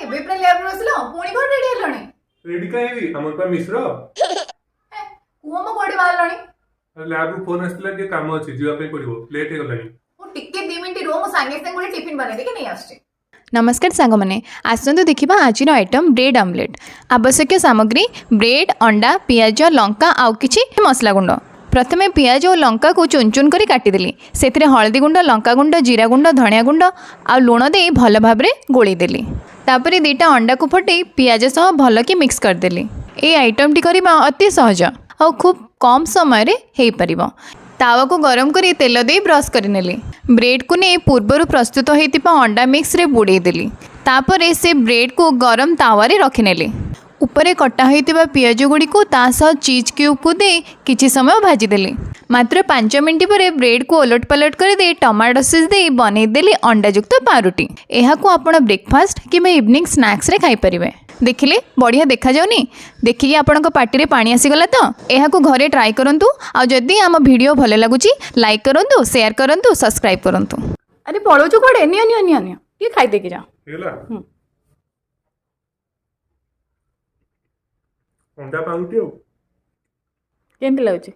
ଏବେ ପୁରା ଲ୍ୟାବ୍ ରୁ ଆସିଲ ପୁଣି କୋଉଠି ରେଡି ହେଲଣି? रेडी का हेवी हमर पा मिश्र କୁହ ମୋ କୋଉଠି ବାହାରିଲଣି? लैब रू फोन आस्तिला के काम अछि जीवा पे पड़िबो लेट हे गलानी ମୁଁ ଟିକେ 2 मिनिट रो ମୁଁ ସାଙ୍ଗେ ସାଙ୍ଗେ ଗୋଟେ ଟିଫିନ ବନେଇ ଦେଇକି ନେଇ ଆସୁଛି। नमस्कार सांगमने आसतु देखा आज आइटम ब्रेड आमलेट। आवश्यक सामग्री ब्रेड अंडा पियाज लंका आउ किछि मसला गुंड। प्रथमे पियाज और लंका को चुन चुन कर काटिदेली से हलदी गुंड लंका गुंड जीरा गुंड धनिया गुंड आ लुण दे भल भाव गोलीदेली। तापर दुईटा अंडा को फटे पियाज सह भल कि मिक्स करदेली। ये आइटम टी करबा अति सहज और खूब कम समय रे हेई परिबो। तावा को गरम करी तेल दे ब्रश करनेली। ब्रेड को नहीं पूर्वर प्रस्तुत होता अंडा मिक्स रे बुड़ेदेली। तापर से ब्रेड को गरम तावा रे रखिनेली। उपरे कटा होता पियाज गुड़ी को तासह चीज क्यूब को दे किछि समय भाजीदेली। मात्र 5 मिनट पर ब्रेड को ओलट पलट कर दे टमाटो सॉस दे बनईदेली अंडायुक्त पाउरुटी। यह आपण ब्रेकफास्ट कि इवनिंग स्नैक्स रे खाई परिबे। देखिले बढ़िया देखा जाउनी देखिए आपण पार्टी पानी आसीगला तो यह घरे ट्राई करंतु। आ जदि आम वीडियो भल लगुची लाइक करंतु शेयर करंतु सब्सक्राइब करंतु। अरे पळौछु कोडे नियो नियो नियो नियो ये खाई देके जा हेला अंडा पाउटी केमती लाଗୁଛି?